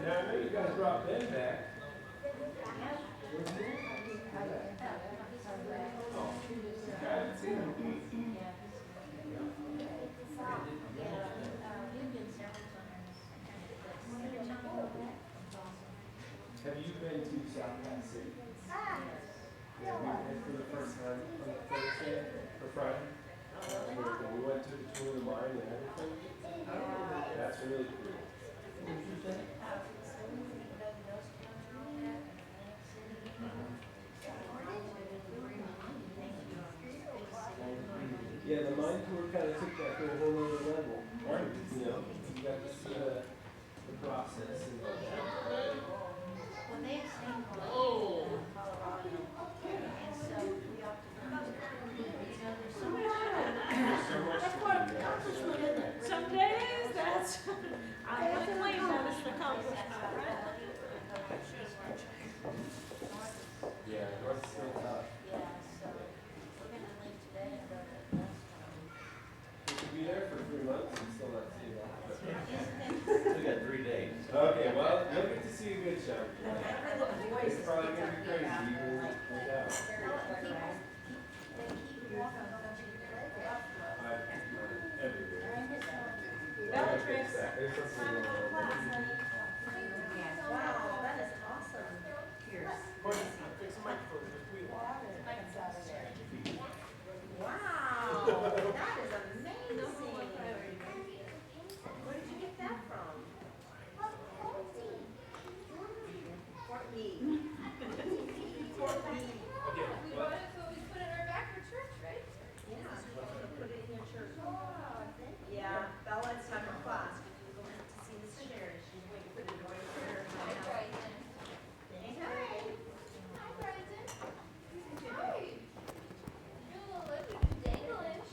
Now, I know you guys brought Ben back. Have you been to South Pass City? Yeah, we went for the first time on Thursday or Friday. We went to the tour of the mine and everything. That's really cool. Yeah, the mine tour kind of took that to a whole other level. Right. You know, you got to see the process and all that. Well, they have seen Colorado, and so we often there's so much. That's quite an accomplishment, isn't it? Some days, that's, I would claim that as an accomplishment, right? Yeah, North is still tough. Yeah, so we're gonna leave today and go to West. You could be there for 3 months and still not see that. We got 3 days. Okay, well, you'll get to see a good show. It's probably going to be crazy, even without. They keep walking on Everywhere. Bellatrix. There's something going on. Wow, that is awesome. Pierce. Wow, that is amazing. Where did you get that from? Fort Meade. Fort Meade. We bought it, so we put it in our back for church, right? Yeah, put it in your church. Oh, thank you. Yeah, Bella, it's time for class. We're going to see Miss Sherry. She's waiting for the door to her. Hi, Bryson. Hey, Hi. Hi, Bryson. Hi. You're a little lip, you're dangling.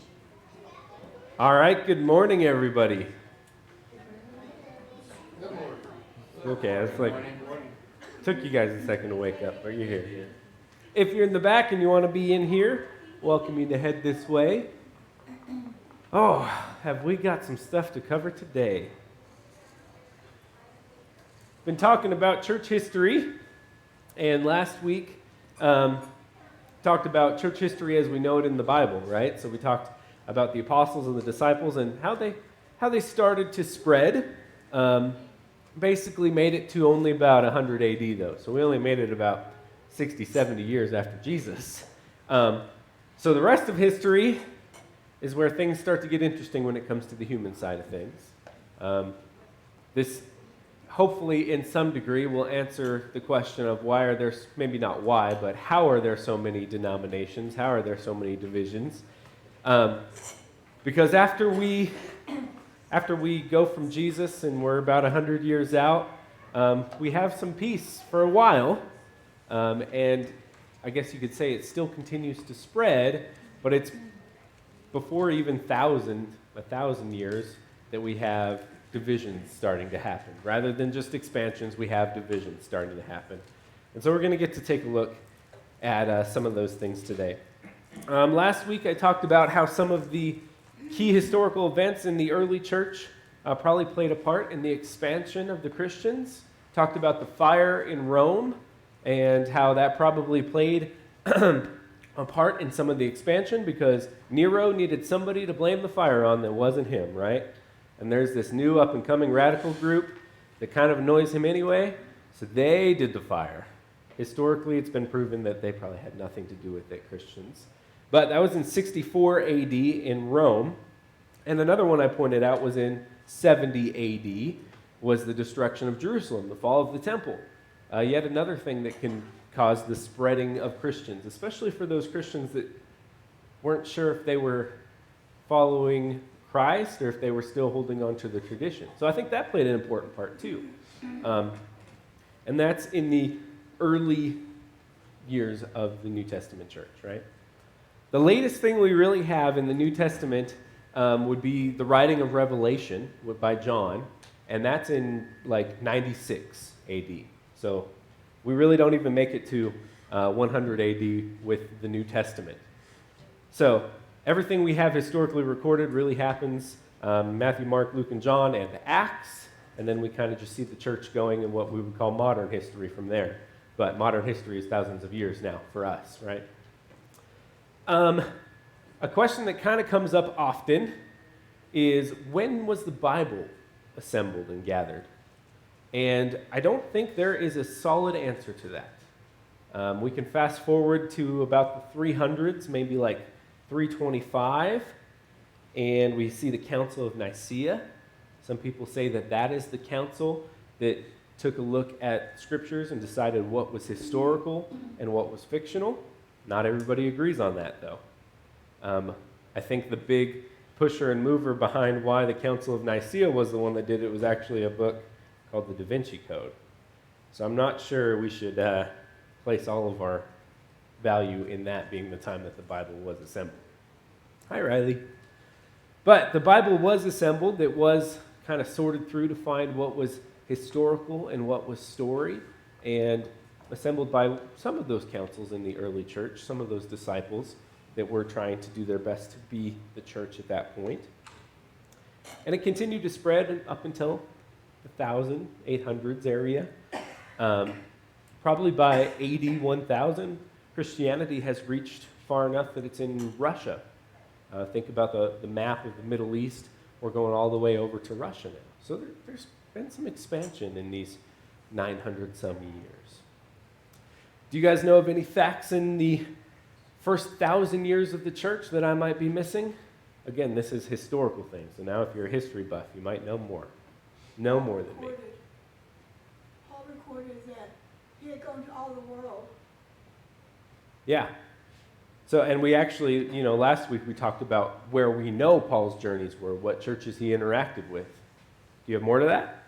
All right, good morning, everybody. Okay, it's like, took you guys a second to wake up, but you're here. If you're in the back and you want to be in here, welcome you to head this way. Oh, have we got some stuff to cover today? Been talking about church history, and last week talked about church history as we know it in the Bible, right? So we talked about the apostles and the disciples and how they started to spread. Basically made it to only about 100 AD, though. So we only made it about 60, 70 years after Jesus. So the rest of history is where things start to get interesting when it comes to the human side of things. This, hopefully, in some degree, will answer the question of why are there, maybe not why, but how are there so many denominations? How are there so many divisions? Because after we go from Jesus and we're about 100 years out, we have some peace for a while. And I guess you could say it still continues to spread, but it's before even 1,000 years that we have divisions starting to happen. Rather than just expansions, we have divisions starting to happen. And so we're going to get to take a look at some of those things today. Last week I talked about how some of the key historical events in the early church probably played a part in the expansion of the Christians. Talked about the fire in Rome and how that probably played a part in some of the expansion because Nero needed somebody to blame the fire on that wasn't him, right? And there's this new up-and-coming radical group that kind of annoys him anyway, so they did the fire. Historically, it's been proven that they probably had nothing to do with it, Christians. But that was in 64 AD in Rome. And another one I pointed out was in 70 AD, was the destruction of Jerusalem, the fall of the temple. Yet another thing that can cause the spreading of Christians, especially for those Christians that weren't sure if they were following Christ or if they were still holding on to the tradition. So I think that played an important part too. And that's in the early years of the New Testament church, right? The latest thing we really have in the New Testament would be the writing of Revelation by John, and that's in like 96 AD. So we really don't even make it to 100 AD with the New Testament. So everything we have historically recorded really happens Matthew, Mark, Luke, and John, and Acts. and then we kind of just see the church going in what we would call modern history from there. But modern history is thousands of years now for us, right? A question that kind of comes up often is, when was the Bible assembled and gathered? And I don't think there is a solid answer to that. We can fast forward to about the 300s, maybe like 325, and we see the Council of Nicaea. Some people say that that is the council that took a look at scriptures and decided what was historical and what was fictional. Not everybody agrees on that, though. I think the big pusher and mover behind why the Council of Nicaea was the one that did it was actually a book called the Da Vinci Code. So I'm not sure we should place all of our value in that being the time that the Bible was assembled. Hi, Riley. But the Bible was assembled. It was kind of sorted through to find what was historical and what was story, and assembled by some of those councils in the early church, some of those disciples that were trying to do their best to be the church at that point. And it continued to spread up until the 1800s area. Probably by AD 1000, Christianity has reached far enough that it's in Russia. Think about the map of the Middle East. We're going all the way over to Russia now. So there's been some expansion in these 900-some years. Do you guys know of any facts in the first 1,000 years of the church that I might be missing? Again, this is historical things. So now if you're a history buff, you might know more. Know more than me. Paul recorded that he had gone to all the world. Yeah. So, and we actually, last week we talked about where we know Paul's journeys were, what churches he interacted with. Do you have more to that?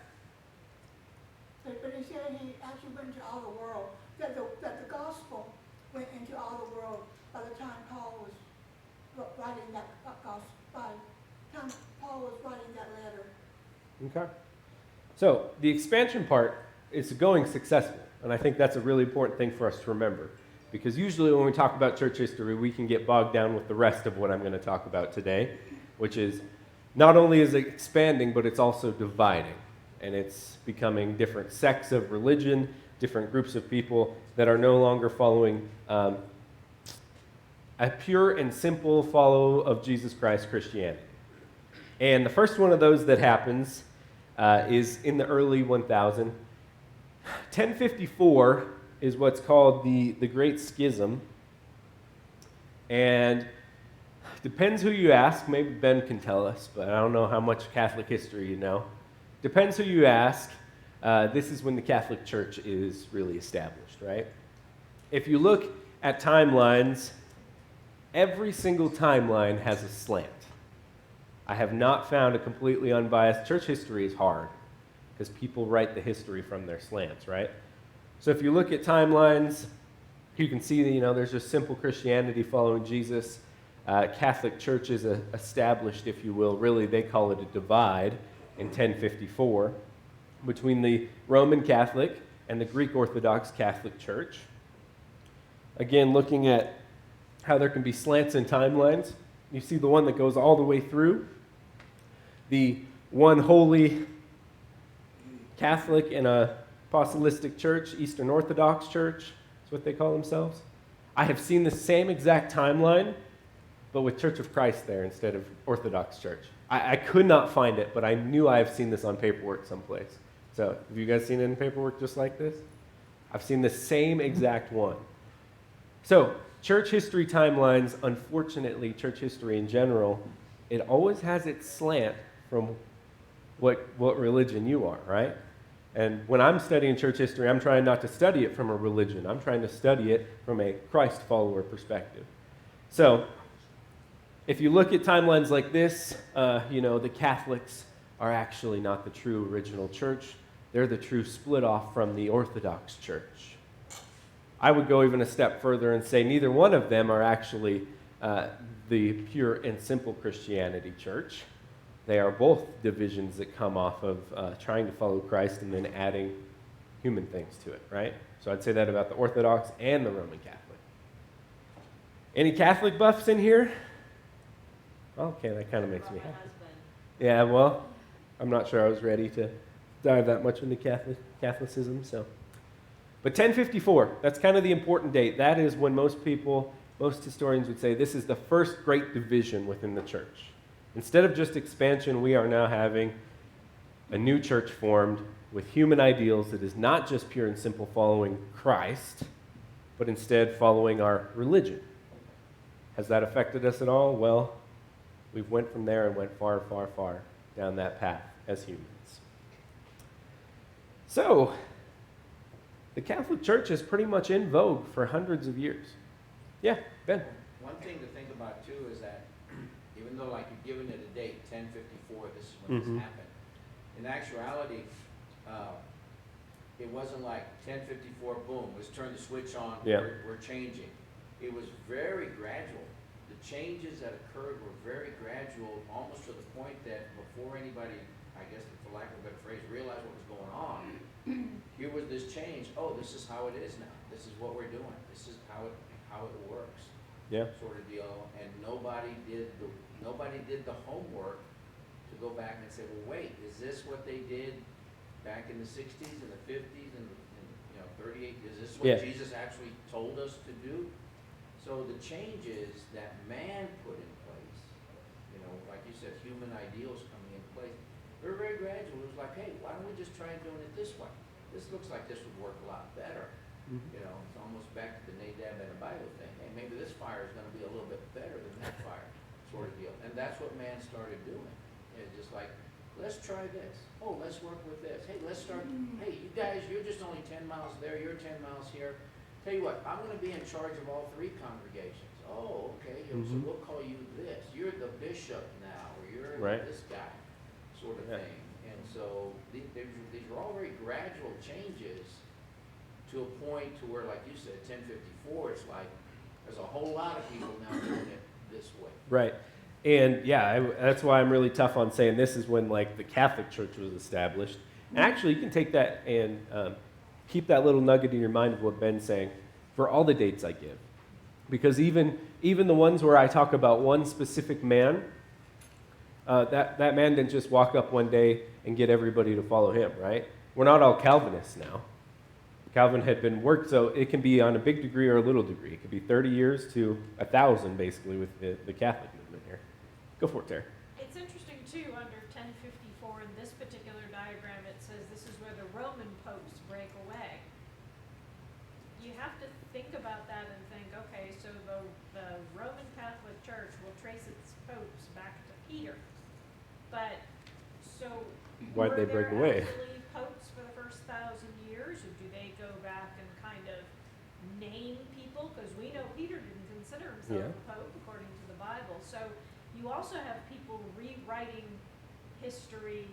But he said he actually went to all the world, that the gospel went into all the world by the time Paul was writing that gospel, by the time Paul was writing that letter. Okay. So the expansion part is going successful, and I think that's a really important thing for us to remember, because usually when we talk about church history, we can get bogged down with the rest of what I'm going to talk about today, which is not only is it expanding, but it's also dividing, and it's becoming different sects of religion, different groups of people that are no longer following a pure and simple follow of Jesus Christ Christianity. And the first one of those that happens is in the early 1000. 1054 is what's called the Great Schism. And depends who you ask. Maybe Ben can tell us, but I don't know how much Catholic history you know. Depends who you ask. This is when the Catholic Church is really established, right? If you look at timelines, every single timeline has a slant. I have not found a completely unbiased. Church history is hard because people write the history from their slants, right? So if you look at timelines, you can see that, there's just simple Christianity following Jesus. Catholic Church is established, if you will. Really, they call it a divide in 1054 between the Roman Catholic and the Greek Orthodox Catholic Church. Again, looking at how there can be slants in timelines, you see the one that goes all the way through. The one holy Catholic and a apostolistic church, Eastern Orthodox Church, is what they call themselves. I have seen the same exact timeline, but with Church of Christ there instead of Orthodox Church. I could not find it, but I knew I have seen this on paperwork someplace. So, have you guys seen it in paperwork just like this? I've seen the same exact one. So, church history timelines, unfortunately, church history in general, it always has its slant from what religion you are, right? And when I'm studying church history, I'm trying not to study it from a religion. I'm trying to study it from a Christ follower perspective. So, if you look at timelines like this, the Catholics are actually not the true original church. They're the true split off from the Orthodox Church. I would go even a step further and say neither one of them are actually the pure and simple Christianity church. They are both divisions that come off of trying to follow Christ and then adding human things to it, right? So I'd say that about the Orthodox and the Roman Catholic. Any Catholic buffs in here? Okay, that kind of makes me happy. Yeah, well, I'm not sure I was ready to dive that much into Catholicism, so. But 1054, that's kind of the important date. That is when most historians would say this is the first great division within the church. Instead of just expansion, we are now having a new church formed with human ideals that is not just pure and simple following Christ, but instead following our religion. Has that affected us at all? Well, we've went from there and went far, far, far down that path as humans. So, the Catholic Church is pretty much in vogue for hundreds of years. Yeah, Ben? One thing to think about too is that even though like you've given it a date, 1054, this is when Mhm. this happened. In actuality, it wasn't like 1054, boom, let's turn the switch on, Yeah. we're changing. It was very gradual. The changes that occurred were very gradual, almost to the point that before anybody, I guess for lack of a better phrase, realized what was going on, here was this change. Oh, this is how it is now. This is what we're doing. This is how it works. Yeah. Sort of deal. And nobody did the homework to go back and say, well, wait, is this what they did back in the 60s and the 50s and 38? Is this what Yeah. Jesus actually told us to do? So the changes that man put in place, like you said, human ideals coming in place, they're very gradual. It was like, hey, why don't we just try doing it this way? This looks like this would work a lot better. Mhm. It's almost back to the Nadab and Abihu thing. Hey, maybe this fire is going to be a little bit better than that fire, sort of deal. And that's what man started doing. It's just like, let's try this. Oh, let's work with this. Hey, let's start. Hey, you guys, you're just only 10 miles there. You're 10 miles here. Tell you what, I'm going to be in charge of all three congregations. Oh, okay. So Mhm. we'll call you this. You're the bishop now, or you're Right. this guy, sort of Yeah. thing. And so these are all very gradual changes to a point to where, like you said, 1054, it's like there's a whole lot of people now doing it this way. Right. And yeah, that's why I'm really tough on saying this is when like the Catholic Church was established. And actually, you can take that and keep that little nugget in your mind of what Ben's saying for all the dates I give. Because even the ones where I talk about one specific man, that man didn't just walk up one day and get everybody to follow him, right? We're not all Calvinists now. Calvin had been worked, so it can be on a big degree or a little degree. It could be 30 years to 1,000, basically, with the Catholic movement here. Go for it, Tara. It's interesting too, under 1054 in this particular diagram, it says this is where the Roman popes break away. You have to think about that and think, okay, so the Roman Catholic Church will trace its popes back to Peter. But, so, Why'd they break away? Were there actually popes for the first 1,000 years, or do they go back and kind of name people? Because we know Peter didn't consider himself a pope according to the Bible. So you also have people rewriting history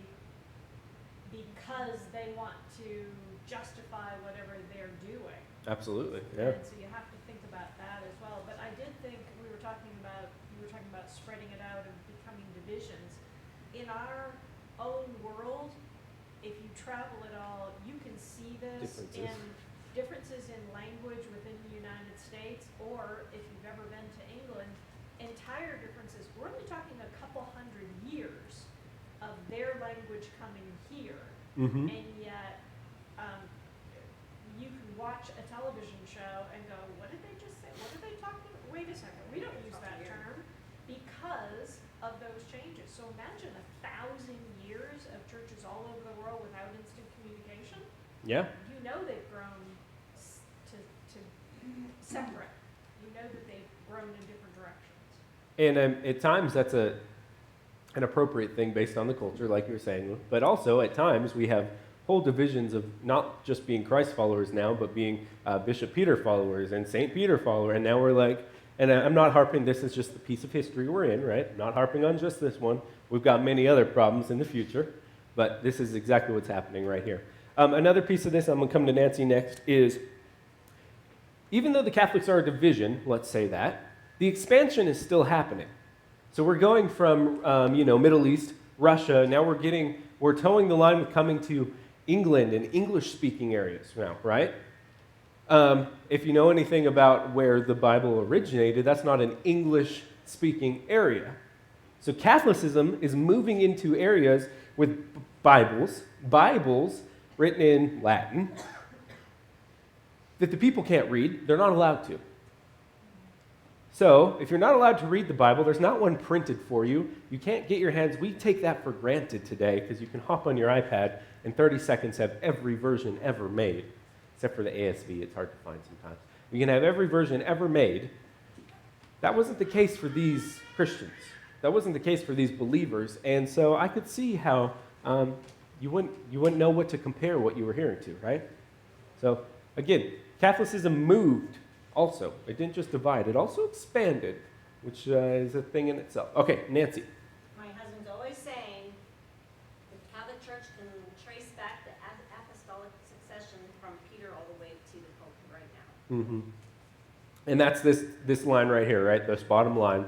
because they want to justify whatever they're doing. Absolutely, yeah. And so you have to think about that as well. But I did think you were talking about spreading it out and becoming divisions. In our own world, if you travel at all, you can see this in differences in language within the United States, or if you've ever been to England, entire differences. We're only talking a couple hundred years of their language coming here, Mm-hmm. and yet you can watch a television show and go, what did they just say? What are they talking about? Wait a second, we don't use that term, because of those changes. So imagine 1,000 years of churches all over the world without instant communication. Yeah. You know they've grown to separate. You know that they've grown in different directions. And at times that's an appropriate thing based on the culture, like you were saying. But also at times we have whole divisions of not just being Christ followers now, but being Bishop Peter followers and St. Peter follower. And now we're like, and I'm not harping, this is just the piece of history we're in, right? I'm not harping on just this one. We've got many other problems in the future, but this is exactly what's happening right here. Another piece of this, I'm going to come to Nancy next, is even though the Catholics are a division, let's say that, the expansion is still happening. So we're going from, Middle East, Russia, now we're towing the line with coming to England and English-speaking areas now, right? If you know anything about where the Bible originated, that's not an English-speaking area. So Catholicism is moving into areas with Bibles written in Latin that the people can't read. They're not allowed to. So, if you're not allowed to read the Bible, there's not one printed for you. You can't get your hands. We take that for granted today because you can hop on your iPad in 30 seconds have every version ever made, except for the ASV. It's hard to find sometimes. You can have every version ever made. That wasn't the case for these Christians. That wasn't the case for these believers. And so I could see how you wouldn't know what to compare what you were hearing to, right? So, again, Catholicism moved also. It didn't just divide. It also expanded, which is a thing in itself. Okay, Nancy. My husband's always saying the Catholic Church can trace back the apostolic succession from Peter all the way to the Pope right now. Mm-hmm. And that's this line right here, right? This bottom line.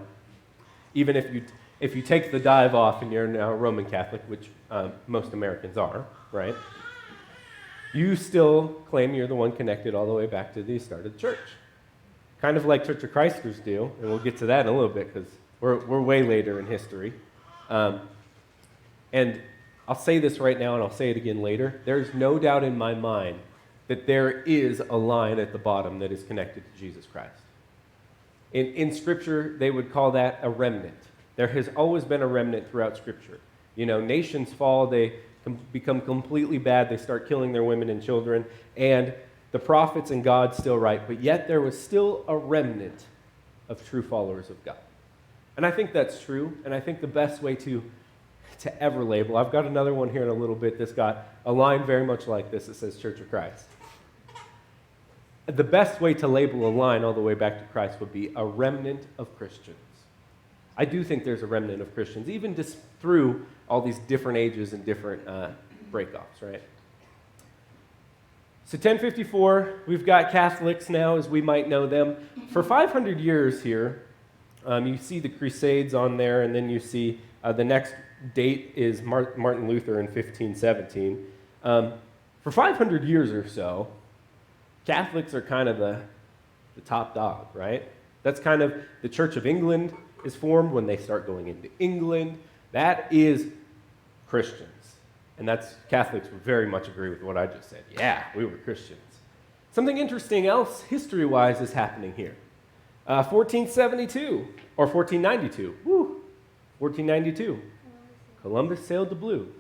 Even if you take the dive off and you're now Roman Catholic, which most Americans are, right? You still claim you're the one connected all the way back to the start of the church. Kind of like Church of Christers do, and we'll get to that in a little bit because we're way later in history. And I'll say this right now and I'll say it again later. There's no doubt in my mind that there is a line at the bottom that is connected to Jesus Christ. In Scripture, they would call that a remnant. There has always been a remnant throughout Scripture. You know, nations fall, they become completely bad, they start killing their women and children, and the prophets and God still write, but yet there was still a remnant of true followers of God. And I think that's true, and I think the best way to ever label, I've got another one here in a little bit that's got a line very much like this that says Church of Christ. The best way to label a line all the way back to Christ would be a remnant of Christians. I do think there's a remnant of Christians, even just through all these different ages and different breakoffs, right? So 1054, we've got Catholics now, as we might know them. For 500 years here, you see the Crusades on there, and then you see the next date is Martin Luther in 1517. For 500 years or so, Catholics are kind of the top dog, right? That's kind of the Church of England is formed when they start going into England. That is Christians. And that's Catholics would very much agree with what I just said. Yeah, we were Christians. Something interesting else, history-wise, is happening here. 1472, or 1492. Woo! 1492. Columbus sailed the blue.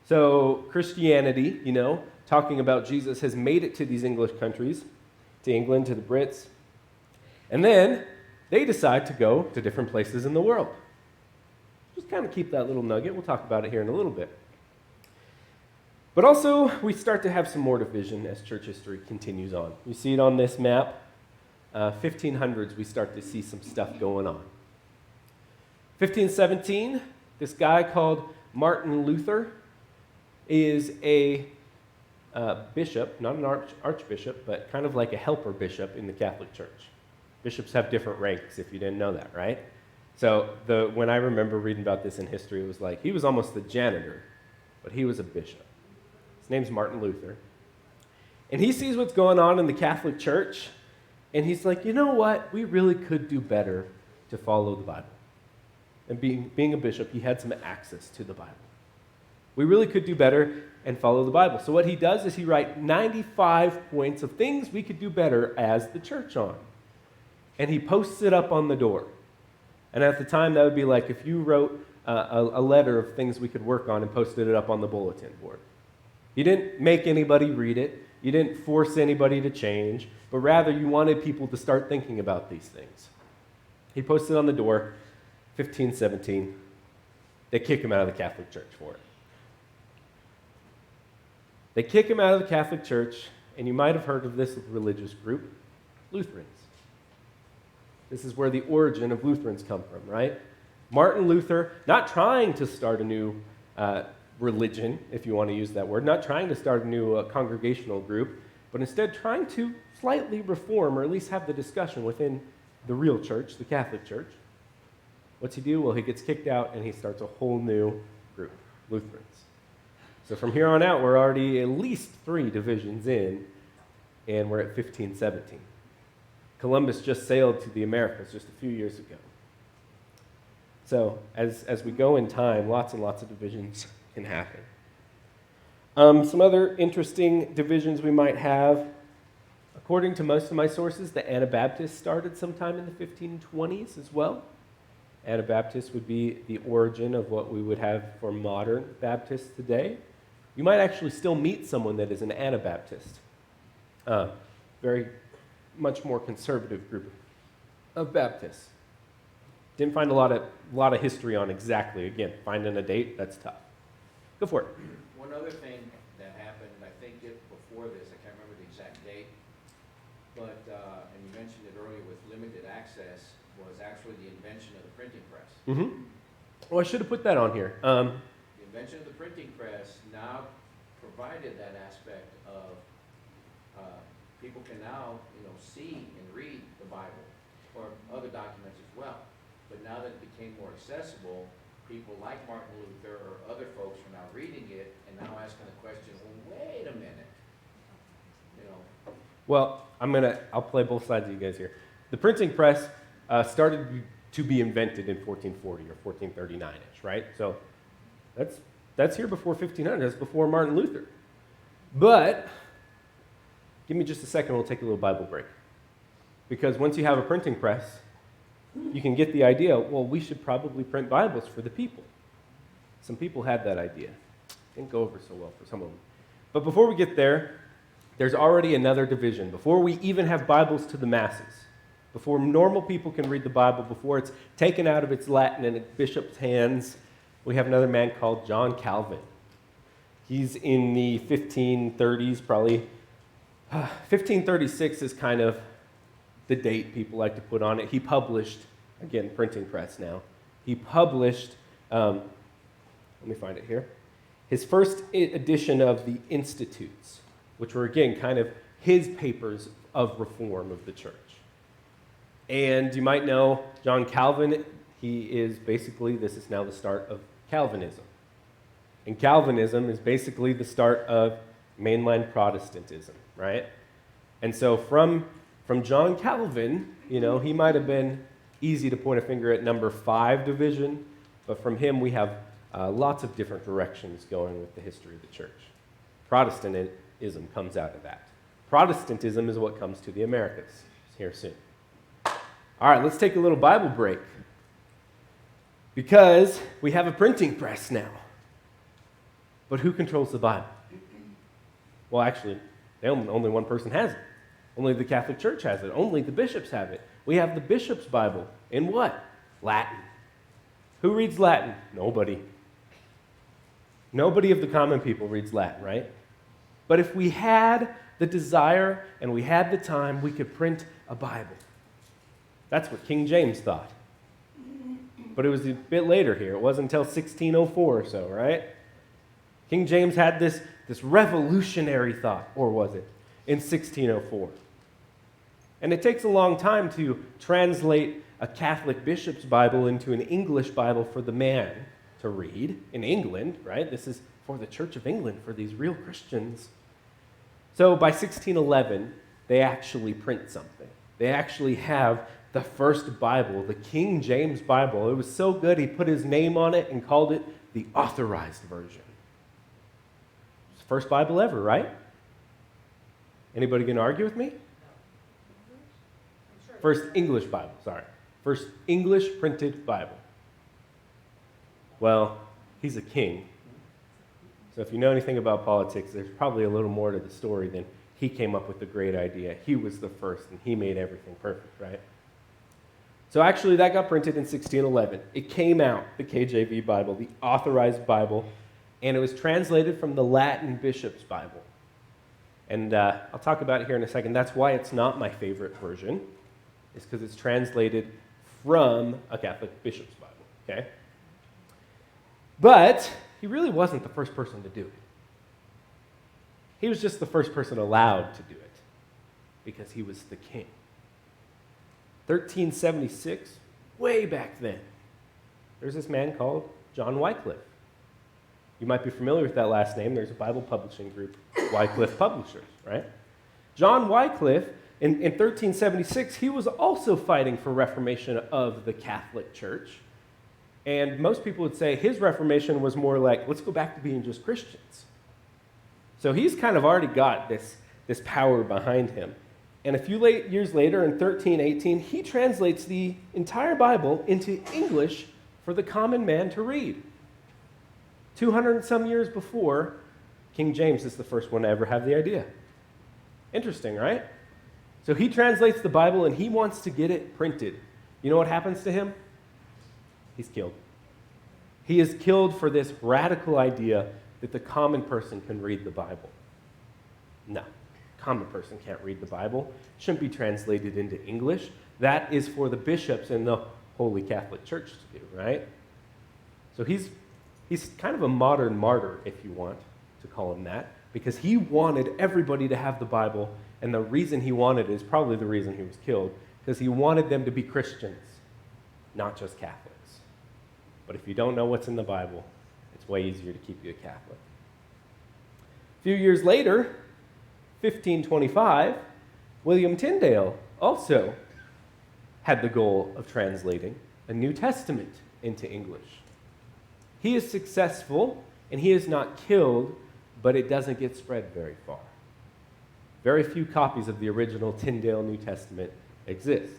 So Christianity, you know, talking about Jesus, has made it to these English countries, to England, to the Brits. And then they decide to go to different places in the world. Just kind of keep that little nugget. We'll talk about it here in a little bit. But also, we start to have some more division as church history continues on. You see it on this map. 1500s, we start to see some stuff going on. 1517, this guy called Martin Luther is a bishop, not an archbishop, but kind of like a helper bishop in the Catholic Church. Bishops have different ranks, if you didn't know that, right? So when I remember reading about this in history, it was like he was almost the janitor, but he was a bishop. His name's Martin Luther. And he sees what's going on in the Catholic Church, and he's like, you know what? We really could do better to follow the Bible. And being a bishop, he had some access to the Bible. We really could do better and follow the Bible. So what he does is he writes 95 points of things we could do better as the church on. And he posts it up on the door. And at the time, that would be like if you wrote a letter of things we could work on and posted it up on the bulletin board. You didn't make anybody read it. You didn't force anybody to change. But rather, you wanted people to start thinking about these things. He posted on the door, 1517. They kick him out of the Catholic Church for it. They kick him out of the Catholic Church, and you might have heard of this religious group, Lutherans. This is where the origin of Lutherans come from, right? Martin Luther, not trying to start a new religion, if you want to use that word, not trying to start a new congregational group, but instead trying to slightly reform, or at least have the discussion within the real church, the Catholic Church. What's he do? Well, he gets kicked out, and he starts a whole new group, Lutherans. So from here on out, we're already at least 3 divisions in, and we're at 1517. Columbus just sailed to the Americas just a few years ago. So as we go in time, lots and lots of divisions can happen. Some other interesting divisions we might have. According to most of my sources, the Anabaptists started sometime in the 1520s as well. Anabaptists would be the origin of what we would have for modern Baptists today. You might actually still meet someone that is an Anabaptist. Very much more conservative group of Baptists. Didn't find a lot of history on exactly. Again, finding a date, that's tough. Go for it. One other thing that happened, I think before this, I can't remember the exact date, but, and you mentioned it earlier with limited access, was actually the invention of the printing press. Mm-hmm. Well, I should have put that on here. The invention of the printing press now provided that aspect of people can now, see and read the Bible or other documents as well. But now that it became more accessible, people like Martin Luther or other folks are now reading it and now asking the question, well, wait a minute. Well, I'll play both sides of you guys here. The printing press started to be invented in 1440 or 1439-ish, right? So that's here before 1500. That's before Martin Luther. But give me just a second. We'll take a little Bible break. Because once you have a printing press, you can get the idea, well, we should probably print Bibles for the people. Some people had that idea. Didn't go over so well for some of them. But before we get there, there's already another division. Before we even have Bibles to the masses, before normal people can read the Bible, before it's taken out of its Latin and a bishop's hands, we have another man called John Calvin. He's in the 1530s, probably. 1536 is kind of the date people like to put on it. He published, again, printing press now. He published, let me find it here, his first edition of the Institutes, which were, again, kind of his papers of reform of the church. And you might know John Calvin, he is basically, this is now the start of Calvinism. And Calvinism is basically the start of mainline Protestantism, right? And so from John Calvin, he might have been easy to point a finger at number 5 division, but from him we have lots of different directions going with the history of the church. Protestantism comes out of that. Protestantism is what comes to the Americas here soon. All right, let's take a little Bible break because we have a printing press now. But who controls the Bible? Well, actually, only one person has it. Only the Catholic Church has it. Only the bishops have it. We have the bishop's Bible in what? Latin. Who reads Latin? Nobody. Nobody of the common people reads Latin, right? But if we had the desire and we had the time, we could print a Bible. That's what King James thought. But it was a bit later here. It wasn't until 1604 or so, right? King James had this revolutionary thought, or was it, in 1604. And it takes a long time to translate a Catholic bishop's Bible into an English Bible for the man to read in England, right? This is for the Church of England, for these real Christians. So by 1611, they actually print something. They actually have the first Bible, the King James Bible. It was so good, he put his name on it and called it the Authorized Version. It's the first Bible ever, right? Anybody going to argue with me? First English Bible, sorry. First English printed Bible. Well, he's a king. So if you know anything about politics, there's probably a little more to the story than he came up with the great idea. He was the first, and he made everything perfect, right? So actually, that got printed in 1611. It came out, the KJV Bible, the Authorized Bible, and it was translated from the Latin Bishop's Bible. And I'll talk about it here in a second. That's why it's not my favorite version, is because it's translated from a Catholic bishop's Bible, okay? But he really wasn't the first person to do it. He was just the first person allowed to do it because he was the king. 1376, way back then, there's this man called John Wycliffe. You might be familiar with that last name. There's a Bible publishing group, Wycliffe Publishers, right? John Wycliffe, in 1376, he was also fighting for reformation of the Catholic Church. And most people would say his Reformation was more like, let's go back to being just Christians. So he's kind of already got this power behind him. And a few years later, in 1318, he translates the entire Bible into English for the common man to read. 200 and some years before, King James is the first one to ever have the idea. Interesting, right? So he translates the Bible and he wants to get it printed. You know what happens to him? He's killed. He is killed for this radical idea that the common person can read the Bible. No, common person can't read the Bible. It shouldn't be translated into English. That is for the bishops and the Holy Catholic Church to do, right? So he's kind of a modern martyr, if you want to call him that, because he wanted everybody to have the Bible, and the reason he wanted it is probably the reason he was killed, because he wanted them to be Christians, not just Catholics. But if you don't know what's in the Bible, it's way easier to keep you a Catholic. A few years later, 1525, William Tyndale also had the goal of translating a New Testament into English. He is successful, and he is not killed, but it doesn't get spread very far. Very few copies of the original Tyndale New Testament exist.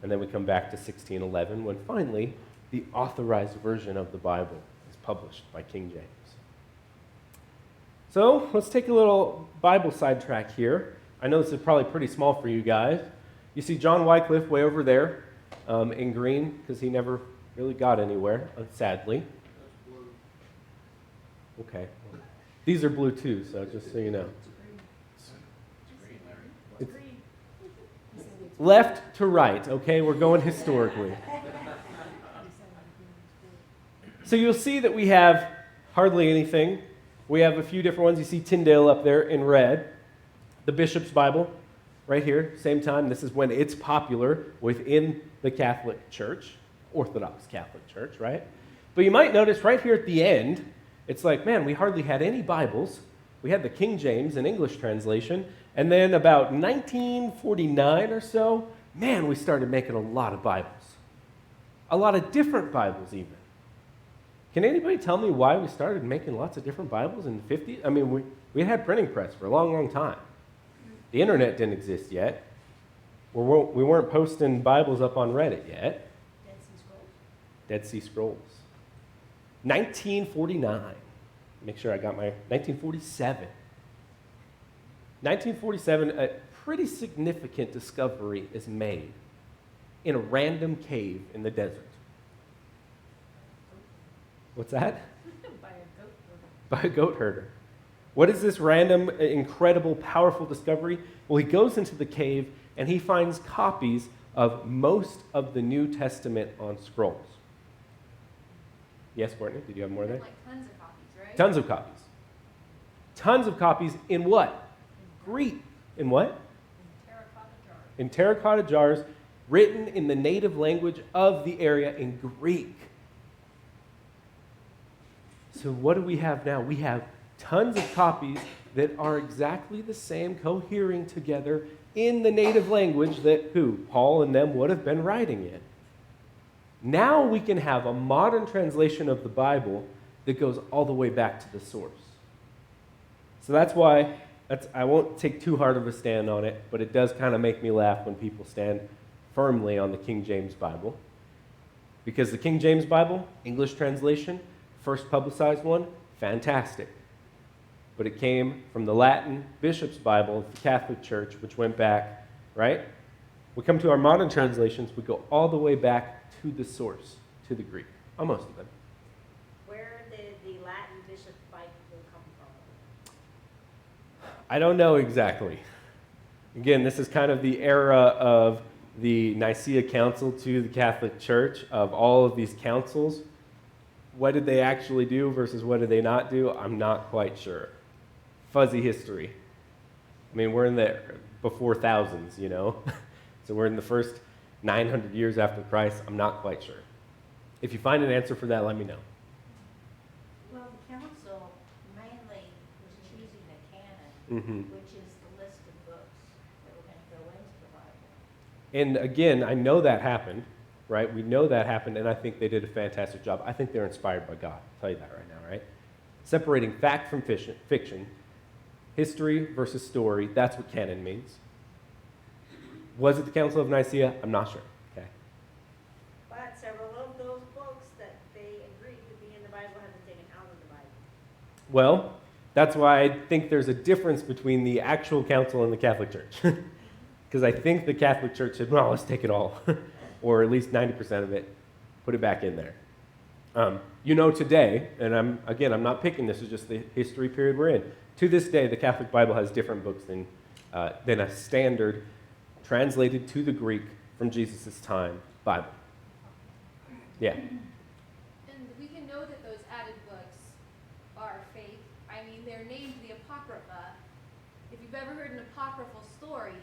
And then we come back to 1611, when finally the authorized version of the Bible is published by King James. So let's take a little Bible sidetrack here. I know this is probably pretty small for you guys. You see John Wycliffe way over there in green, because he never really got anywhere, sadly. Okay. These are blue too, so just so you know. It's left to right, okay? We're going historically. So you'll see that we have hardly anything. We have a few different ones. You see Tyndale up there in red. The Bishop's Bible, right here, same time. This is when it's popular within the Catholic Church, Orthodox Catholic Church, right? But you might notice right here at the end, it's like, man, we hardly had any Bibles. We had the King James and English translation. And then about 1949 or so, man, we started making a lot of Bibles. A lot of different Bibles even. Can anybody tell me why we started making lots of different Bibles in the 50s? I mean, we had printing press for a long, long time. The internet didn't exist yet. We weren't posting Bibles up on Reddit yet. Dead Sea Scrolls. 1949. Make sure I got my 1947. 1947, a pretty significant discovery is made in a random cave in the desert. What's that? By a goat herder. By a goat herder. What is this random, incredible, powerful discovery? Well, he goes into the cave and he finds copies of most of the New Testament on scrolls. Yes, Courtney, did you have more there? Like tons of copies, right? Tons of copies. Tons of copies in what? Greek. In what? In terracotta jars. In terracotta jars, written in the native language of the area in Greek. So what do we have now? We have tons of copies that are exactly the same, cohering together in the native language that who? Paul and them would have been writing in. Now we can have a modern translation of the Bible that goes all the way back to the source. So that's why I won't take too hard of a stand on it, but it does kind of make me laugh when people stand firmly on the King James Bible. Because the King James Bible, English translation, first publicized one, fantastic. But it came from the Latin Bishop's Bible of the Catholic Church, which went back, right? We come to our modern translations, we go all the way back to the source, to the Greek, on most of them. Where did the Latin Bishop Bible come from? I don't know exactly. Again, this is kind of the era of the Nicaea Council to the Catholic Church, of all of these councils. What did they actually do versus what did they not do? I'm not quite sure. Fuzzy history. I mean, we're in the before thousands, you know? So we're in the first 900 years after Christ. I'm not quite sure. If you find an answer for that, let me know. Well, the council mainly was choosing a canon, which is the list of books that were going to go into the Bible. And again, I know that happened. right? We know that happened, and I think they did a fantastic job. I think they're inspired by God. I'll tell you that right now, right? Separating fact from fiction, history versus story, that's what canon means. Was it the Council of Nicaea? I'm not sure. Okay. But several of those books that they agreed to be in the Bible have been taken out of the Bible. Well, that's why I think there's a difference between the actual council and the Catholic Church. Because I think the Catholic Church said, well, let's take it all, or at least 90% of it, put it back in there. Today, and I'm not picking this, it's just the history period we're in. To this day, the Catholic Bible has different books than a standard, translated to the Greek from Jesus' time, Bible. Yeah. And we can know that those added books are fake. I mean, they're named the Apocrypha. If you've ever heard an apocryphal story,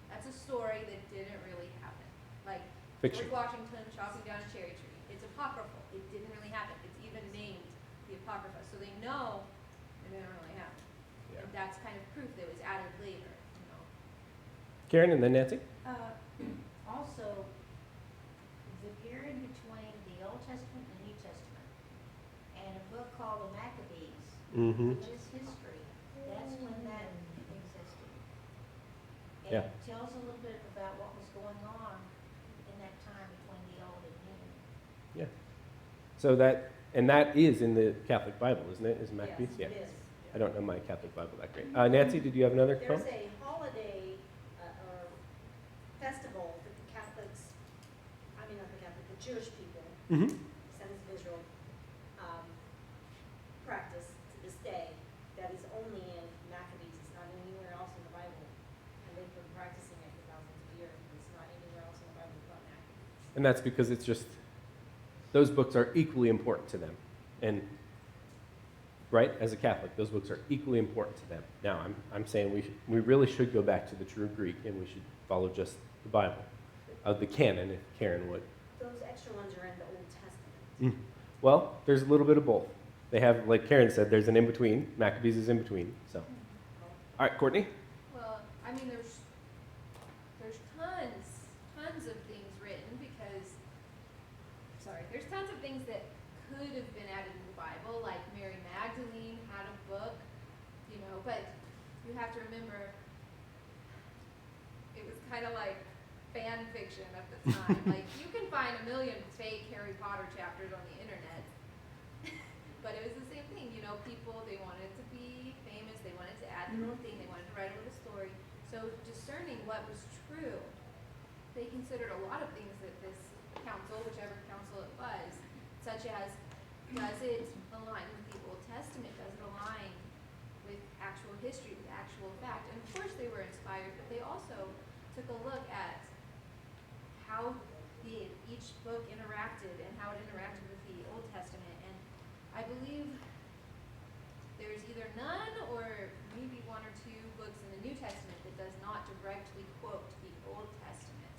that's a story that didn't really happen. Like Fiction. George Washington chopping down a cherry tree. It's apocryphal. It didn't really happen. It's even named the Apocrypha. So they know it didn't really happen. Yeah. And that's kind of proof that it was added later, Karen and then Nancy? Also, the period between the Old Testament and the New Testament, and a book called the Maccabees, Mm-hmm. which is history, that's when that existed. And Yeah. it tells a little bit about what was going on in that time between the Old and New. Yeah. So that is in the Catholic Bible, isn't it? Is Maccabees? Yes, Yeah. it is. I don't know my Catholic Bible that great. Nancy, did you have another There's comment? a holiday or festival that the Catholics, not the Catholic, the Jewish people, Mm-hmm. descendants of Israel, practice to this day that is only in Maccabees. It's not anywhere else in the Bible. And they've been practicing it for thousands of years. It's not anywhere else in the Bible but Maccabees. And that's because it's just, those books are equally important to them. And, right, as a Catholic, those books are equally important to them. Now, I'm saying we really should go back to the true Greek, and we should follow just the Bible, the canon, if Karen would. Those extra ones are in the Old Testament. Well, there's a little bit of both. They have, like Karen said, there's an in-between. Maccabees is in-between, so. All right, Courtney? Well, I mean, there's tons of things written there's tons of things that could have been added in the Bible, like Mary Magdalene had a book, but you have to remember it was kind of like fan fiction at the time. Like, you can find a million fake Harry Potter chapters on the internet, but it was the same thing, people, they wanted to be famous, they wanted to add their own thing, they wanted to write a little story. So discerning what was true, they considered a lot of things that this council, whichever council it was, such as, does it align with the Old Testament? Does it align with actual history, with actual fact? And of course they were inspired, but they also took a look at how each book interacted and how it interacted with the Old Testament. And I believe there's either none or maybe one or two books in the New Testament that does not directly quote the Old Testament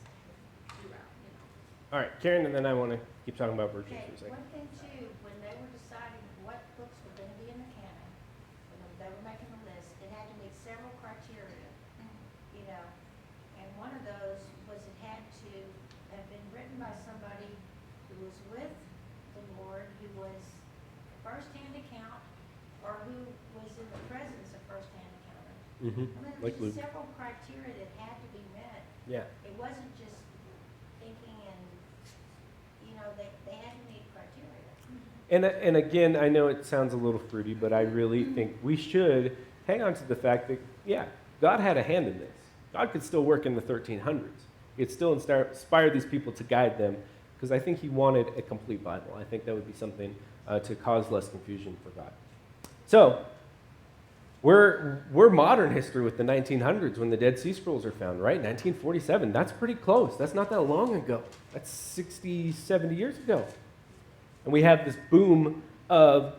throughout, All right, Karen, and then I want to keep talking about virtues Okay, for a second. one thing too, when they were deciding what books were going to be in the canon, when they were making the list, it had to meet several criteria, and one of those was it had to have been written by somebody who was with the Lord, who was first-hand account, or who was in the presence of first-hand accounters. Mm-hmm. I mean, there Like was Luke. several criteria that had to be met. Yeah. It wasn't just thinking and, they had to meet criteria. And again, I know it sounds a little fruity, but I really think we should hang on to the fact that, God had a hand in this. God could still work in the 1300s. He could still inspire these people to guide them, because I think he wanted a complete Bible. I think that would be something to cause less confusion for God. So, we're modern history with the 1900s when the Dead Sea Scrolls are found, right? 1947, that's pretty close. That's not that long ago. That's 60, 70 years ago. And we have this boom of,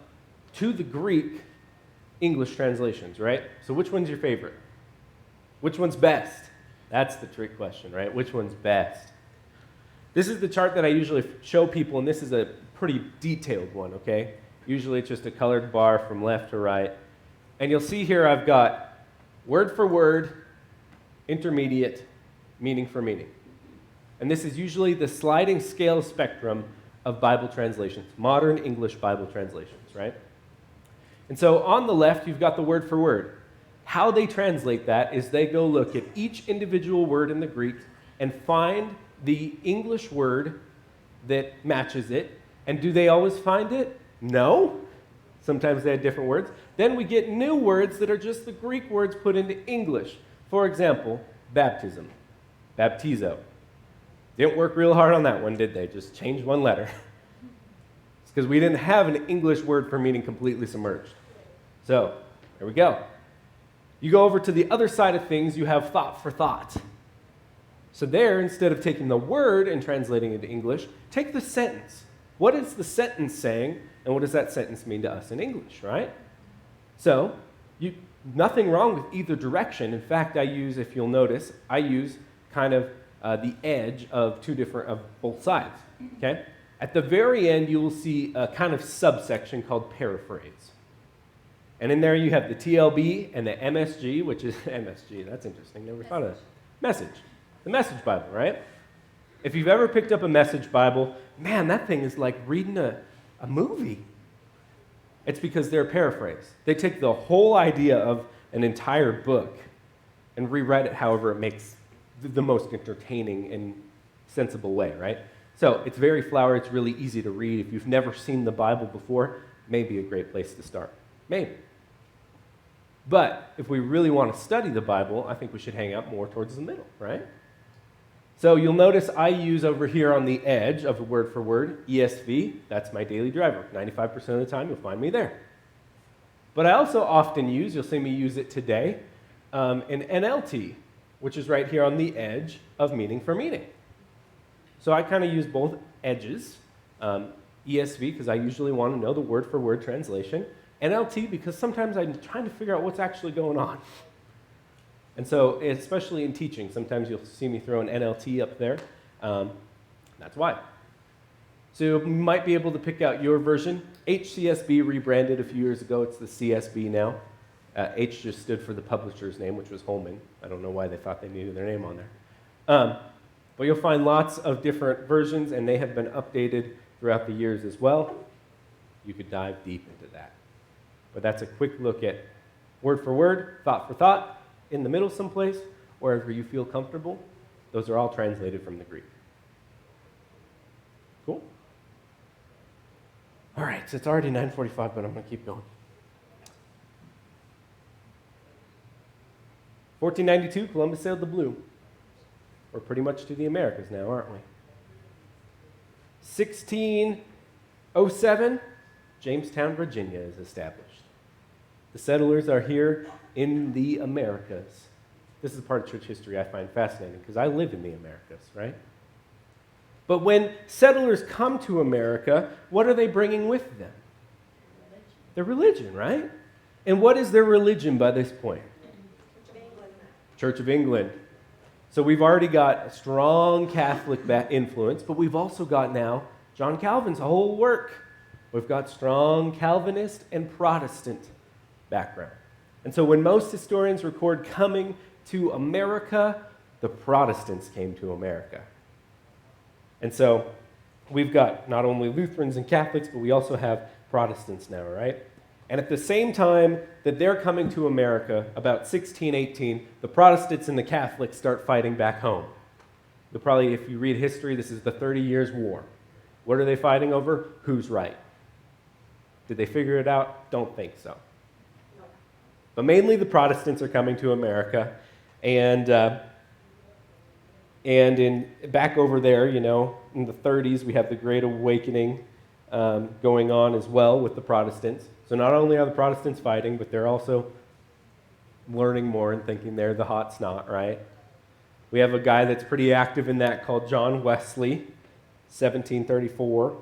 to the Greek, English translations, right? So which one's your favorite? Which one's best? That's the trick question, right? Which one's best? This is the chart that I usually show people, and this is a pretty detailed one, okay? Usually it's just a colored bar from left to right. And you'll see here I've got word for word, intermediate, meaning for meaning. And this is usually the sliding scale spectrum of Bible translations, modern English Bible translations, right? And so on the left, you've got the word for word. How they translate that is they go look at each individual word in the Greek and find the English word that matches it. And do they always find it? No. Sometimes they have different words. Then we get new words that are just the Greek words put into English. For example, baptism, baptizo. Didn't work real hard on that one, did they? Just changed one letter. It's because we didn't have an English word for meaning completely submerged. So, here we go. You go over to the other side of things, you have thought for thought. So there, instead of taking the word and translating it into English, take the sentence. What is the sentence saying, and what does that sentence mean to us in English, right? So, nothing wrong with either direction. In fact, if you'll notice, I use kind of the edge of both sides, okay? At the very end, you will see a kind of subsection called paraphrase. And in there you have the TLB and the MSG, which is MSG, that's interesting, never thought of that. Message, the Message Bible, right? If you've ever picked up a Message Bible, man, that thing is like reading a movie. It's because they're a paraphrase. They take the whole idea of an entire book and rewrite it however it makes the most entertaining and sensible way, right? So it's very flowery, it's really easy to read. If you've never seen the Bible before, maybe a great place to start. Maybe. But if we really want to study the Bible, I think we should hang out more towards the middle, right? So you'll notice I use over here on the edge of a word for word, ESV. That's my daily driver. 95% of the time, you'll find me there. But I also often you'll see me use it today, an NLT, which is right here on the edge of meaning for meaning. So I kind of use both edges, ESV, because I usually want to know the word for word translation, NLT, because sometimes I'm trying to figure out what's actually going on. And so, especially in teaching, sometimes you'll see me throw an NLT up there. That's why. So you might be able to pick out your version. HCSB rebranded a few years ago. It's the CSB now. H just stood for the publisher's name, which was Holman. I don't know why they thought they needed their name on there. But you'll find lots of different versions, and they have been updated throughout the years as well. You could dive deep into that. But that's a quick look at word for word, thought for thought, in the middle someplace, wherever you feel comfortable. Those are all translated from the Greek. Cool? All right, so it's already 9:45, but I'm going to keep going. 1492, Columbus sailed the blue. We're pretty much to the Americas now, aren't we? 1607, Jamestown, Virginia is established. The settlers are here in the Americas. This is a part of church history I find fascinating because I live in the Americas, right? But when settlers come to America, what are they bringing with them? Their religion, right? And what is their religion by this point? Church of England. So we've already got a strong Catholic influence, but we've also got now John Calvin's whole work. We've got strong Calvinist and Protestant background. And so when most historians record coming to America, the Protestants came to America. And so we've got not only Lutherans and Catholics, but we also have Protestants now, right? And at the same time that they're coming to America, about 1618, the Protestants and the Catholics start fighting back home. You'll probably, if you read history, this is the 30 Years' War. What are they fighting over? Who's right? Did they figure it out? Don't think so. But mainly the Protestants are coming to America, and back over there, in the 30s, we have the Great Awakening going on as well with the Protestants. So not only are the Protestants fighting, but they're also learning more and thinking they're the hot snot, right? We have a guy that's pretty active in that called John Wesley, 1734.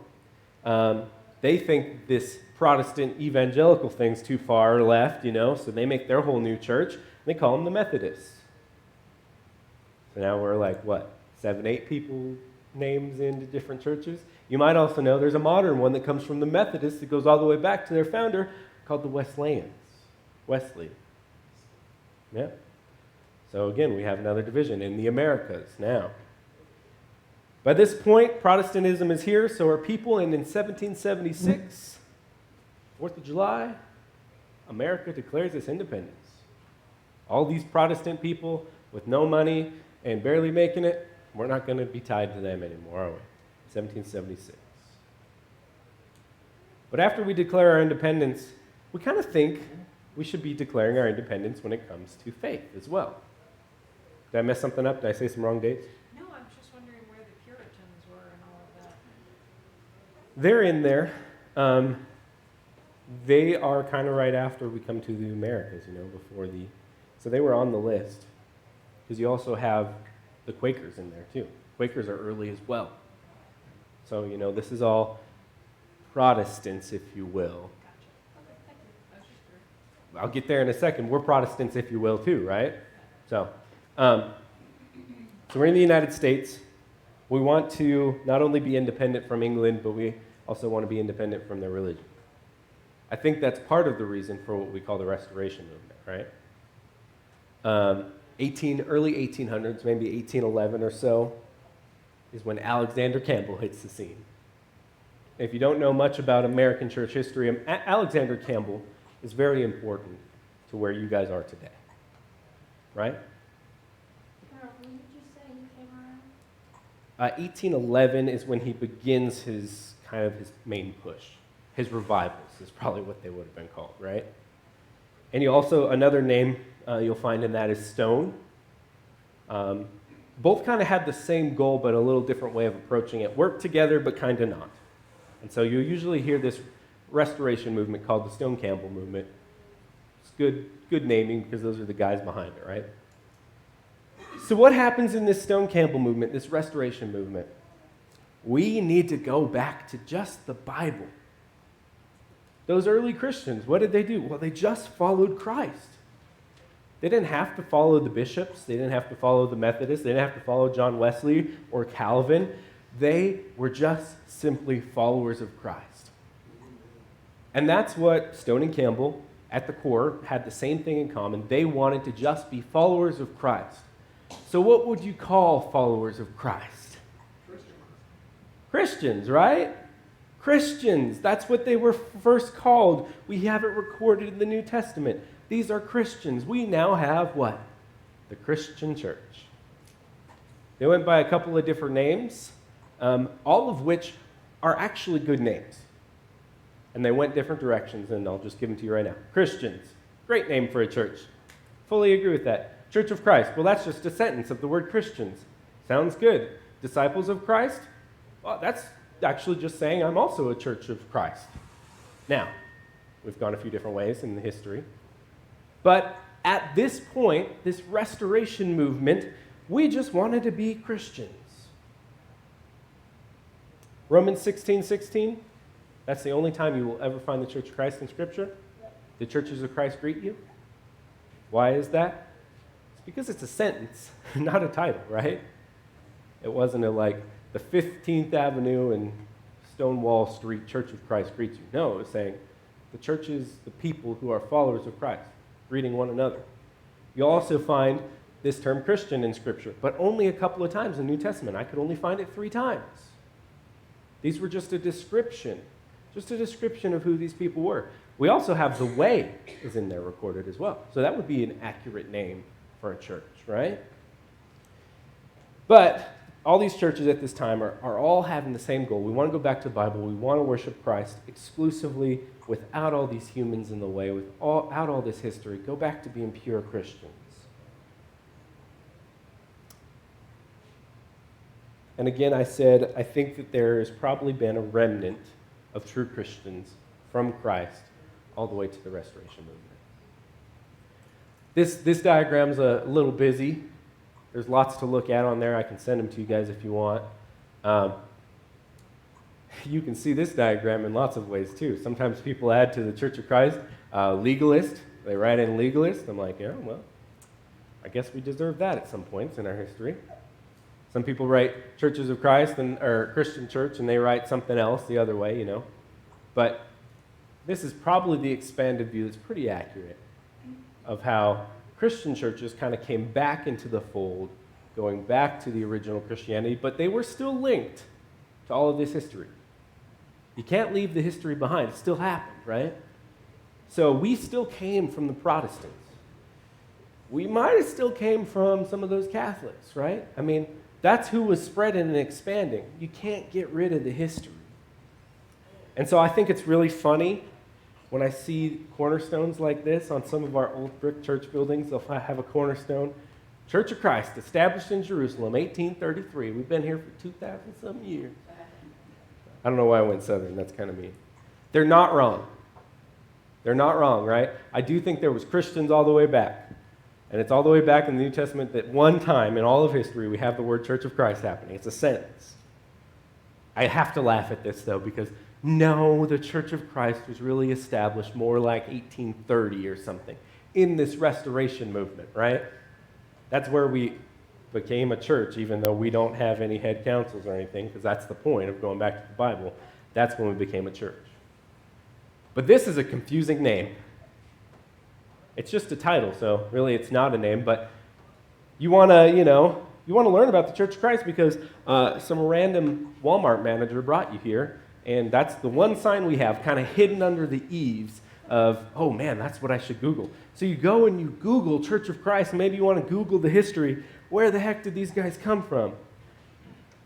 They think this Protestant evangelical thing's too far left, so they make their whole new church. And they call them the Methodists. So now we're like, 7, 8 people names into different churches? You might also know there's a modern one that comes from the Methodists that goes all the way back to their founder called the Wesleyans. Wesley. Yeah. So again, we have another division in the Americas now. By this point, Protestantism is here, so are people, and in 1776, 4th of July, America declares its independence. All these Protestant people with no money and barely making it, we're not going to be tied to them anymore, are we? 1776. But after we declare our independence, we kind of think we should be declaring our independence when it comes to faith as well. Did I mess something up? Did I say some wrong dates? No, I'm just wondering where the Puritans were and all of that. They're in there. They are kind of right after we come to the Americas, before the... So they were on the list. Because you also have the Quakers in there, too. Quakers are early as well. So, this is all Protestants, if you will. Gotcha. Okay, thank you. I was just curious. I'll get there in a second. We're Protestants, if you will, too, right? So we're in the United States. We want to not only be independent from England, but we also want to be independent from their religion. I think that's part of the reason for what we call the Restoration movement, right? Early 1800s, maybe 1811 or so, is when Alexander Campbell hits the scene. If you don't know much about American church history, Alexander Campbell is very important to where you guys are today, right? Carol, when did you say you came around? 1811 is when he begins his main push. His revivals is probably what they would have been called, right? And you also, another name you'll find in that is Stone. Both kind of had the same goal, but a little different way of approaching it. Work together, but kind of not. And so you usually hear this restoration movement called the Stone Campbell movement. It's good naming because those are the guys behind it, right? So what happens in this Stone Campbell movement, this restoration movement? We need to go back to just the Bible. Those early Christians, what did they do? Well, they just followed Christ. They didn't have to follow the bishops. They didn't have to follow the Methodists. They didn't have to follow John Wesley or Calvin. They were just simply followers of Christ. And that's what Stone and Campbell, at the core, had the same thing in common. They wanted to just be followers of Christ. So what would you call followers of Christ? Christians, right? Christians. That's what they were first called. We have it recorded in the New Testament. These are Christians. We now have what? The Christian church. They went by a couple of different names, all of which are actually good names. And they went different directions, and I'll just give them to you right now. Christians. Great name for a church. Fully agree with that. Church of Christ. Well, that's just a sentence of the word Christians. Sounds good. Disciples of Christ? Well, that's actually just saying I'm also a church of Christ. Now, we've gone a few different ways in the history. But at this point, this restoration movement, we just wanted to be Christians. Romans 16:16, that's the only time you will ever find the Church of Christ in Scripture. The churches of Christ greet you. Why is that? It's because it's a sentence, not a title, right? It wasn't like the 15th Avenue and Stonewall Street Church of Christ greets you. No, it was saying the church is the people who are followers of Christ, greeting one another. You'll also find this term Christian in Scripture, but only a couple of times in the New Testament. I could only find it 3 times. These were just a description of who these people were. We also have the way is in there recorded as well. So that would be an accurate name for a church, right? But all these churches at this time are all having the same goal. We want to go back to the Bible. We want to worship Christ exclusively without all these humans in the way, without all this history. Go back to being pure Christians. And again, I said, I think that there has probably been a remnant of true Christians from Christ all the way to the Restoration movement. This diagram's a little busy. There's lots to look at on there. I can send them to you guys if you want. You can see this diagram in lots of ways, too. Sometimes people add to the Church of Christ, legalist. They write in legalist. I'm like, yeah, well, I guess we deserve that at some points in our history. Some people write Churches of Christ or Christian Church, and they write something else the other way, But this is probably the expanded view that's pretty accurate of how Christian churches kind of came back into the fold going back to the original Christianity, but they were still linked to all of this history. You can't leave the history behind. It still happened, right? So we still came from the Protestants. We might have still came from some of those Catholics, right? I mean, that's who was spreading and expanding. You can't get rid of the history. And so I think it's really funny when I see cornerstones like this on some of our old brick church buildings. They'll have a cornerstone. Church of Christ, established in Jerusalem, 1833. We've been here for 2,000-some years. I don't know why I went Southern. That's kind of mean. They're not wrong. They're not wrong, right? I do think there was Christians all the way back. And it's all the way back in the New Testament that one time in all of history we have the word Church of Christ happening. It's a sentence. I have to laugh at this, though, because no, the Church of Christ was really established more like 1830 or something in this restoration movement, right? That's where we became a church, even though we don't have any head councils or anything, because that's the point of going back to the Bible. That's when we became a church. But this is a confusing name. It's just a title, so really it's not a name, but you want to, you want to learn about the Church of Christ because some random Walmart manager brought you here, and that's the one sign we have kind of hidden under the eaves of, oh man, that's what I should Google. So you go and you Google Church of Christ, and maybe you want to Google the history. Where the heck did these guys come from?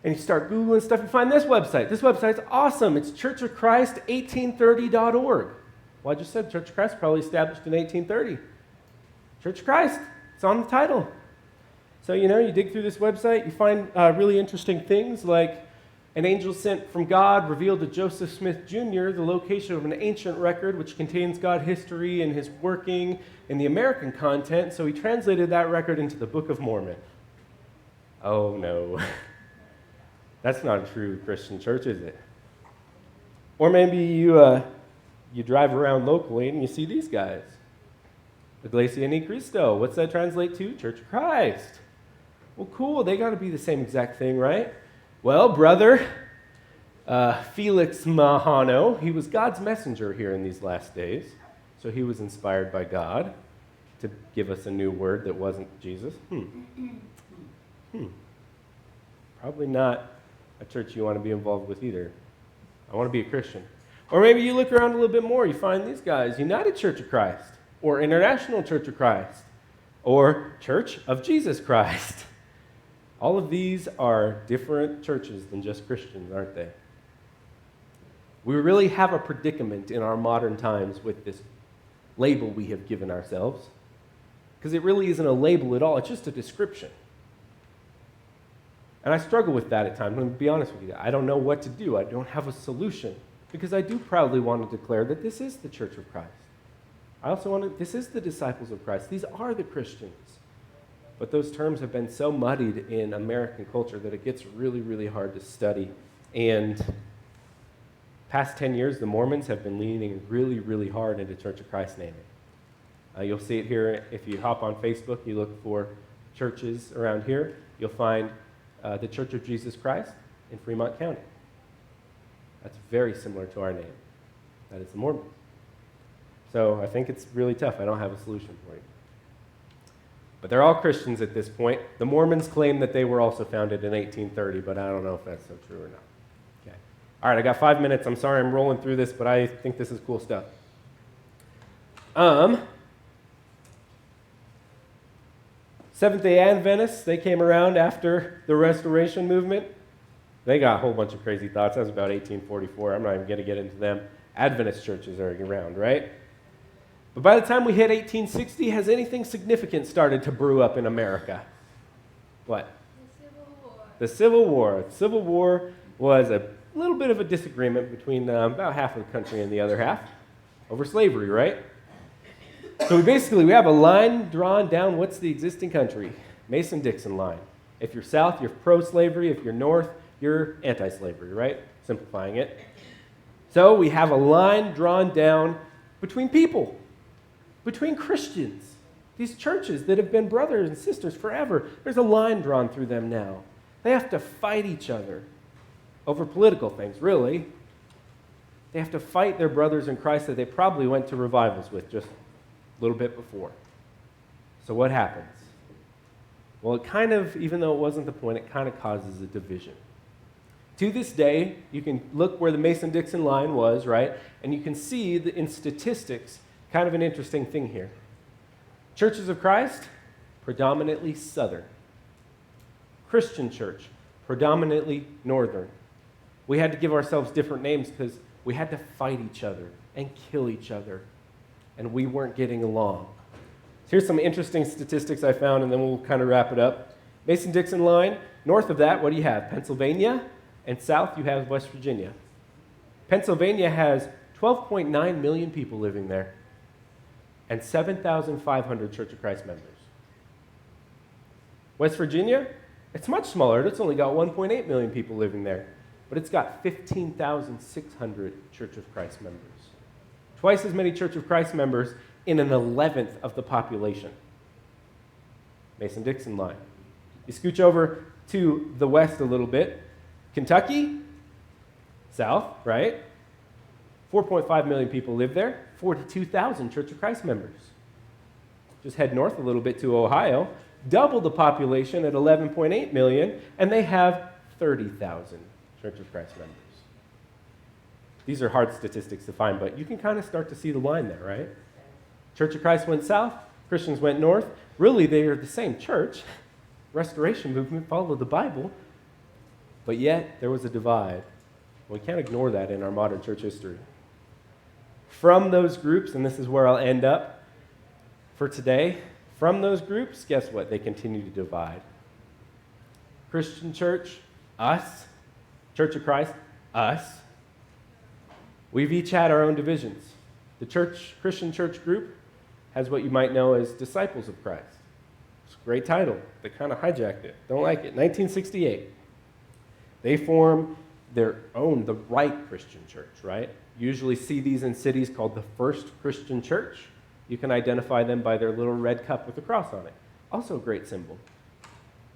And you start Googling stuff, you find this website. This website's awesome. It's churchofchrist1830.org. Well, I just said Church of Christ, probably established in 1830. Church of Christ, it's on the title. So, you dig through this website, you find really interesting things like an angel sent from God revealed to Joseph Smith Jr. the location of an ancient record which contains God history and his working in the American content, so he translated that record into the Book of Mormon. Oh, no. That's not a true Christian church, is it? Or maybe you drive around locally and you see these guys. Iglesia Ni Cristo. What's that translate to? Church of Christ. Well, cool. They got to be the same exact thing, right? Well, brother Felix Mahano, he was God's messenger here in these last days. So he was inspired by God to give us a new word that wasn't Jesus. Probably not a church you want to be involved with either. I want to be a Christian. Or maybe you look around a little bit more, you find these guys, United Church of Christ, or International Church of Christ, or Church of Jesus Christ. All of these are different churches than just Christians, aren't they? We really have a predicament in our modern times with this label we have given ourselves, because it really isn't a label at all, it's just a description. And I struggle with that at times. I'm going to be honest with you. I don't know what to do. I don't have a solution. Because I do proudly want to declare that this is the Church of Christ. I also want to, this is the disciples of Christ. These are the Christians. But those terms have been so muddied in American culture that it gets really, really hard to study. And past 10 years, the Mormons have been leaning really, really hard into Church of Christ naming. You'll see it here. If you hop on Facebook, you look for churches around here, you'll find the Church of Jesus Christ in Fremont County. That's very similar to our name. That is the Mormons. So I think it's really tough. I don't have a solution for you. But they're all Christians at this point. The Mormons claim that they were also founded in 1830, but I don't know if that's so true or not. Okay. All right, I got 5 minutes. I'm sorry I'm rolling through this, but I think this is cool stuff. Seventh-day Adventists, they came around after the Restoration movement. They got a whole bunch of crazy thoughts. That was about 1844. I'm not even going to get into them. Adventist churches are around, right? But by the time we hit 1860, has anything significant started to brew up in America? What? The Civil War. The Civil War was a little bit of a disagreement between about half of the country and the other half over slavery, right? So we have a line drawn down what's the existing country. Mason-Dixon line. If you're south, you're pro-slavery. If you're north, you're anti-slavery, right? Simplifying it. So we have a line drawn down between people, between Christians, these churches that have been brothers and sisters forever. There's a line drawn through them now. They have to fight each other over political things, really. They have to fight their brothers in Christ that they probably went to revivals with just a little bit before. So what happens? Well, it kind of, even though it wasn't the point, it kind of causes a division. To this day, you can look where the Mason-Dixon line was, right? And you can see that in statistics, kind of an interesting thing here. Churches of Christ, predominantly Southern. Christian church, predominantly Northern. We had to give ourselves different names because we had to fight each other and kill each other, and we weren't getting along. So here's some interesting statistics I found, and then we'll kind of wrap it up. Mason-Dixon line, north of that, what do you have? Pennsylvania, and south you have West Virginia. Pennsylvania has 12.9 million people living there, and 7,500 Church of Christ members. West Virginia, it's much smaller. It's only got 1.8 million people living there, but it's got 15,600 Church of Christ members. Twice as many Church of Christ members in an 11th of the population. Mason-Dixon line. You scooch over to the west a little bit. Kentucky, south, right? 4.5 million people live there. 42,000 Church of Christ members. Just head north a little bit to Ohio. Double the population at 11.8 million, and they have 30,000 Church of Christ members. These are hard statistics to find, but you can kind of start to see the line there, right? Church of Christ went south, Christians went north. Really, they are the same church. Restoration movement followed the Bible, but yet there was a divide. We can't ignore that in our modern church history. From those groups, and this is where I'll end up for today, from those groups, guess what? They continue to divide. Christian church, us. Church of Christ, us. We've each had our own divisions. The Christian church group has what you might know as Disciples of Christ. It's a great title. They kind of hijacked it. Don't like it. 1968. They form their own, the right Christian church, right? Usually see these in cities called the First Christian Church. You can identify them by their little red cup with a cross on it. Also a great symbol.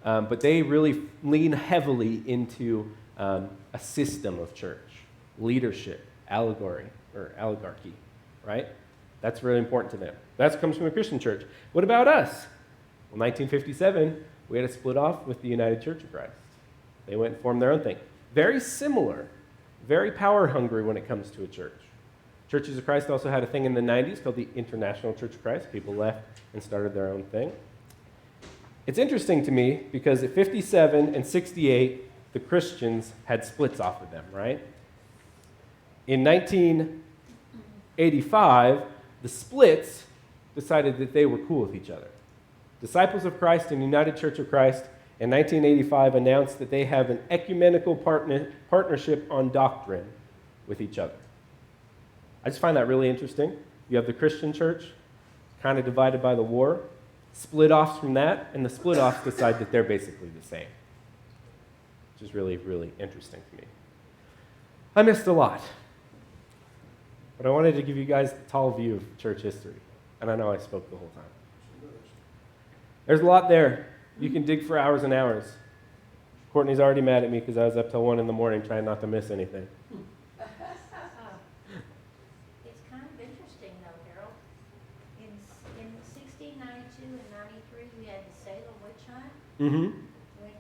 But they really lean heavily into a system of church, leadership, allegory, or oligarchy, right? That's really important to them. That comes from a Christian church. What about us? Well, 1957, we had to split off with the United Church of Christ. They went and formed their own thing. Very similar, very power-hungry when it comes to a church. Churches of Christ also had a thing in the 90s called the International Church of Christ. People left and started their own thing. It's interesting to me because at 57 and 68, the Christians had splits off of them, right? In 1985, the splits decided that they were cool with each other. Disciples of Christ and United Church of Christ in 1985 announced that they have an ecumenical partnership on doctrine with each other. I just find that really interesting. You have the Christian church, kind of divided by the war, split-offs from that, and the split-offs decide that they're basically the same, which is really, really interesting to me. I missed a lot, but I wanted to give you guys the tall view of church history, and I know I spoke the whole time. There's a lot there. You can dig for hours and hours. Courtney's already mad at me because I was up till 1 a.m. trying not to miss anything. It's kind of interesting though, Harold. In 1692 and 93, we had the Salem witch hunt. Mm-hmm. When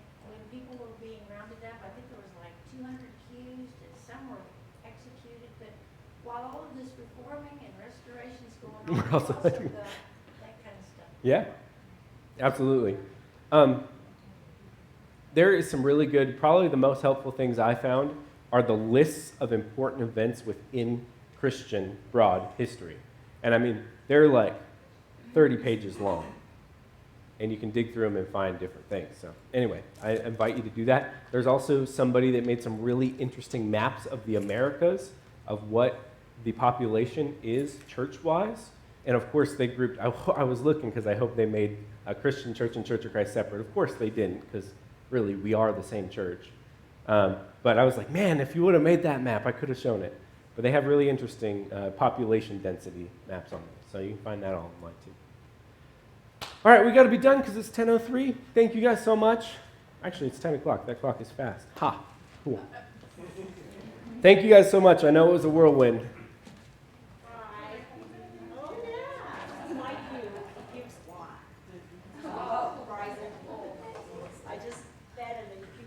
people were being rounded up, I think there was like 200 accused and some were executed. But while all of this reforming and restoration's going on, We're also that kind of stuff. Yeah, absolutely. There is some really good, probably the most helpful things I found are the lists of important events within Christian broad history. And I mean, they're like 30 pages long. And you can dig through them and find different things. So anyway, I invite you to do that. There's also somebody that made some really interesting maps of the Americas, of what the population is church-wise. And of course, they grouped, I was looking because I hope they made a Christian church and Church of Christ separate. Of course they didn't, because really we are the same church. But I was like, man, if you would have made that map, I could have shown it. But they have really interesting population density maps on them. So you can find that all online too. All right, we got to be done because it's 10:03. Thank you guys so much. Actually, it's 10 o'clock. That clock is fast. Ha, cool. Thank you guys so much. I know it was a whirlwind. Oh, yeah. Like you, it gives a lot. Oh, rise and fall. I just fed him and